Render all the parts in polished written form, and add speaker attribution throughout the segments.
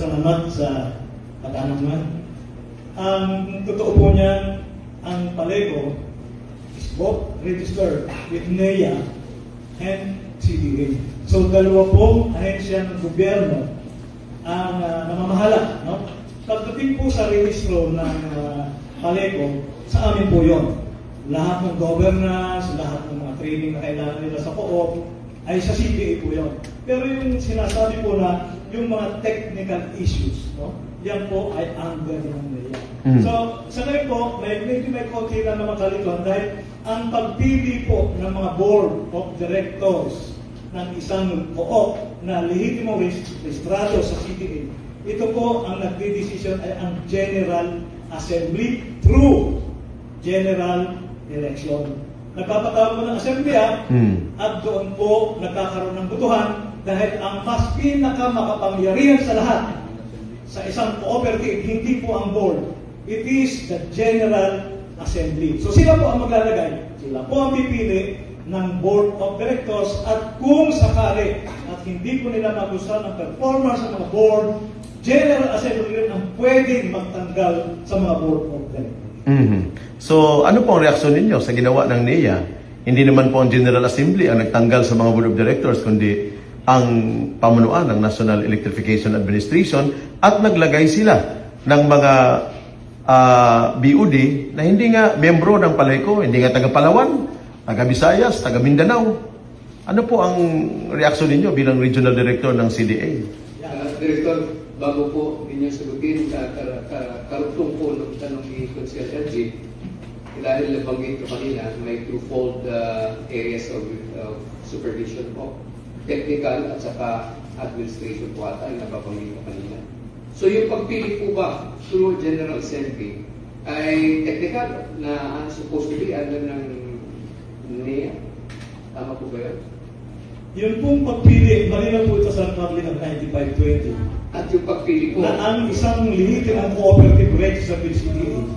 Speaker 1: salamat sa pag-anong. Ang totoo po niya, ang Paleco is both registered with NEA and CDA. So dalawa pong ahensya ng gobyerno ang namamahala. No? Pagdating po sa rehistro ng Paleco, sa amin po yon. Lahat ng governance, lahat ng mga training na kailangan nila sa co-op, ay sa CDA po yun. Pero yung sinasabi po na yung mga technical issues, no? Yan po ay under ng NEA. So, sa ngayon po, medyo may konti na naman kalituhan dahil ang pagpili po ng mga board of directors ng isang co-op na lehitimo registrado sa CDA, ito po ang nagdidesisyon ay ang General Assembly through General Election. Nagpapatawag po ng Assembly at doon po nagkakaroon ng butuhan dahil ang mas pinakamakapangyarihan sa lahat sa isang cooperative, hindi po ang board. It is the General Assembly. So sila po ang maglalagay. Sila po ang pipili ng Board of Directors at kung sakali at hindi po nila magustuhan ang performance ng mga board, General Assembly rin ang pwedeng magtanggal sa mga Board of Directors.
Speaker 2: So, ano po ang reaksyon ninyo sa ginawa ng NEA? Hindi naman po ang General Assembly ang nagtanggal sa mga Board of Directors, kundi ang pamunuan ng National Electrification Administration at naglagay sila ng mga BOD na hindi nga membro ng Paleco, hindi nga taga Palawan, taga Visayas, taga Mindanao. Ano po ang reaksyon ninyo bilang Regional Director ng CDA?
Speaker 3: Director, bago po ninyo sagutin, karugtong po ng tanong ni Consel LG, dahil nabanggit ko kanina, may twofold areas of supervision po. Technical at saka administration po ata yung nababanggit ko kanina. So yung pagpili po ba through General Assembly ay technical na supposed to be under ng NEA? Tama po ba yun?
Speaker 1: Yung pong pagpili, malinaw po ito sa Republic of 9520.
Speaker 3: At yung pagpili po
Speaker 1: Na ang isang lehitimong cooperative registered with CDA,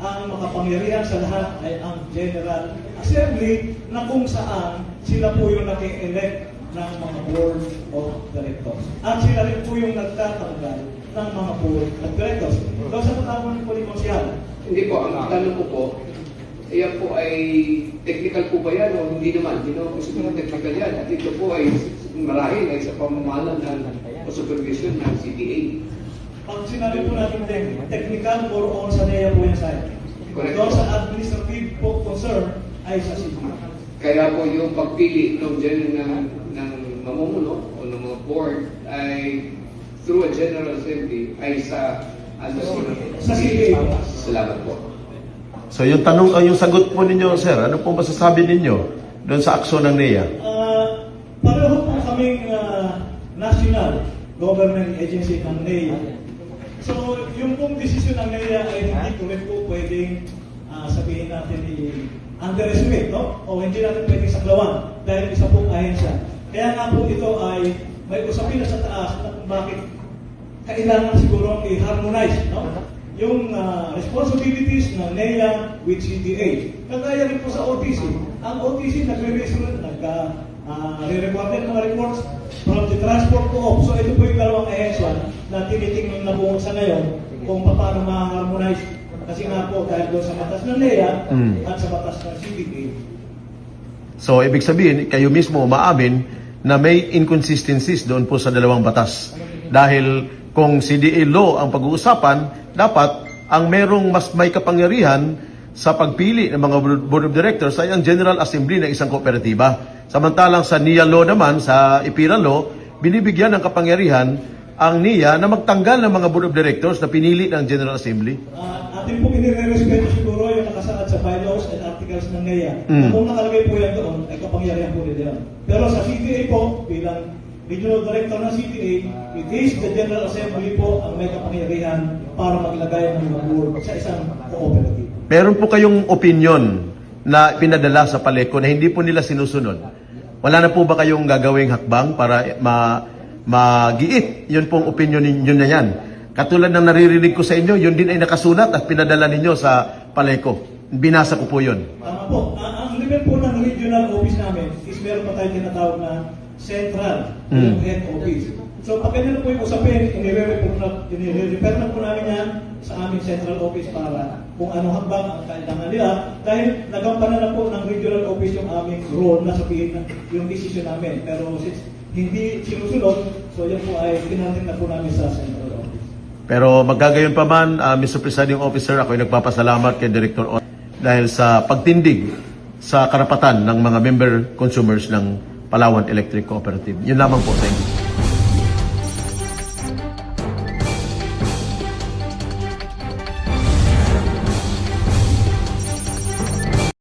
Speaker 1: ang makapangyarihan sa lahat ay ang General Assembly na kung saan sila po yung naki-elect ng mga Board of Directors. At sila rin po yung nagtatanggal ng mga Board of Directors. So sa patawag ng Polimonsyal.
Speaker 3: Hindi po, ang tanong ko po, yan po ay technical po ba yan o hindi naman? Hindi naman po siguro technical yan. At ito po ay marahil ay sa pamamahala ng supervision ng CDA.
Speaker 1: Pag sinabi po natin technical or on sa NEA po yan sa'yo.
Speaker 3: Correct.
Speaker 1: Doon sa administrative po concern ay sa CDA.
Speaker 3: Kaya po yung pagpili ng mamumuno o ng mga board ay through a General Assembly ay sa
Speaker 1: CDA.
Speaker 3: Salamat po.
Speaker 2: So yung tanong, yung sagot po ninyo, sir, ano po masasabi ninyo doon sa aksyon ng NEA?
Speaker 1: Pareho po kaming national government agency ng NEA. So yung pong desisyon ng NEA ay hindi ko rin po pwedeng sabihin natin underestimate, no? O hindi natin pwedeng saklawan dahil isa pong ahensya. Kaya nga po ito ay may usapin na sa taas na kung bakit kailangan siguro i-harmonize, no? Yung responsibilities ng NEA with CDA. Kagaya rin po sa OTC. Ang OTC nagre-report ng mga reports from the transport co-op. So ito po yung dalawang ahensya na tinitingnan na po sa ngayon kung paano ma-harmonize. Kasi nga po dahil doon sa batas ng NEA at sa batas ng CDA.
Speaker 2: So, ibig sabihin, kayo mismo umaamin na may inconsistencies doon po sa dalawang batas. Dahil kung CDA law ang pag-uusapan, dapat ang merong mas may kapangyarihan sa pagpili ng mga Board of Directors ay ang General Assembly ng isang kooperatiba. Samantalang sa NEA law naman, sa IPIRA law, binibigyan ng kapangyarihan ang NEA na magtanggal ng mga Board of Directors na pinili ng General Assembly.
Speaker 1: Atin po inire-respeto siguro yung nakasaad sa bylaws and articles ng NEA. Na kung nakalagay po yan doon, ay kapangyarihan po nila. Pero sa CDA po, bilang Regional Director ng CDA, it is the General Assembly po ang may kapangyarihan para maglagay ng mga board sa isang cooperative.
Speaker 2: Meron po kayong opinion na pinadala sa Paleco na hindi po nila sinusunod. Wala na po ba kayong gagawing hakbang para magiit? Yun pong opinion ninyo na yan. Katulad ng naririnig ko sa inyo, yun din ay nakasulat at pinadala ninyo sa Paleco. Binasa ko po yun.
Speaker 1: Tama po. Ang level po ng regional office namin is meron pa tayong tinatawag na central head office. So pag ganyan na po yung usapin, inire-refer na po namin yan sa aming central office para kung ano hambang ang kailangan nila. Dahil nagampanan na po ng regional office yung aming role na sabihin na yung decision namin. Pero since hindi sinusunod, so yan po ay pinantin na po namin sa central office.
Speaker 2: Pero magkagayon pa man, Mr. Presiding Officer, ako ay nagpapasalamat kay Director O dahil sa pagtindig sa karapatan ng mga member consumers ng Palawan Electric Cooperative. Yun lamang po. Thank you.